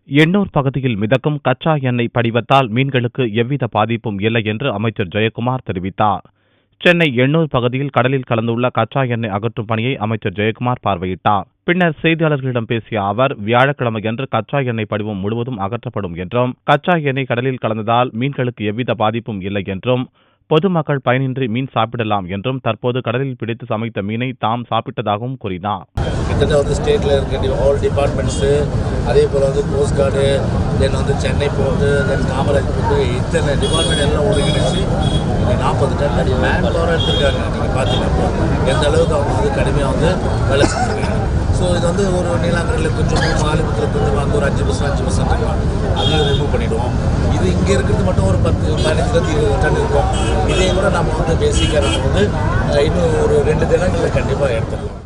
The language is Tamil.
எண்ணூர் பகுதியில் மிதக்கும் கச்சா எண்ணெய் படிவத்தால் மீன்களுக்கு எவ்வித பாதிப்பும் இல்லை என்று அமைச்சர் ஜெயக்குமார் தெரிவித்தார். சென்னை எண்ணூர் பகுதியில் கடலில் கலந்துள்ள கச்சா எண்ணெய் அகற்றும் பணியை அமைச்சர் ஜெயக்குமார் பார்வையிட்டார். பின்னர் செய்தியாளர்களிடம் பேசிய அவர், வியாழக்கிழமையன்று கச்சா எண்ணெய் படிவம் முழுவதும் அகற்றப்படும் என்றும், கச்சா எண்ணெய் கடலில் கலந்ததால் மீன்களுக்கு எவ்வித பாதிப்பும் இல்லை என்றும், பொதுமக்கள் பயனின்றி மீன் சாப்பிடலாம் என்றும், தற்போது கடலில் பிடித்து சமைத்த மீனை தாம் சாப்பிட்டதாகவும் கூறினார். கிட்டத்தட்ட ஸ்டேட்டில் இருக்க ஆல் டிபார்ட்மெண்ட்ஸு, அதே போல் கோஸ்ட் கார்டு, தென் சென்னை போர்ட்டு, தென் காமராஜ் போர்ட்டு, இத்தனை டிபார்ட்மெண்ட் எல்லாம் ஒருங்கிணைச்சு 40 டன் மேன் பவர் எடுத்திருக்காங்க. நீங்கள் பார்த்தீங்கன்னா எந்த அளவுக்கு அவங்க கடுமையாக வேலை செஞ்சுருக்காங்க. ஸோ இது ஒரு நீலாங்கரையில் கொஞ்சம் ஆலிபுரத்தில் கொஞ்சம் அங்கே ஒரு 5% இருக்கும், அதையும் ரிமூவ் பண்ணிவிடுவோம். இது இங்கே இருக்கிறது மட்டும் ஒரு 10-15 டன் இருக்கும். இதையும் கூட நம்ம பேசிக்காக நம்ம இன்னும் ஒரு 2 தினங்களில் கண்டிப்பாக எடுத்துடலாம்.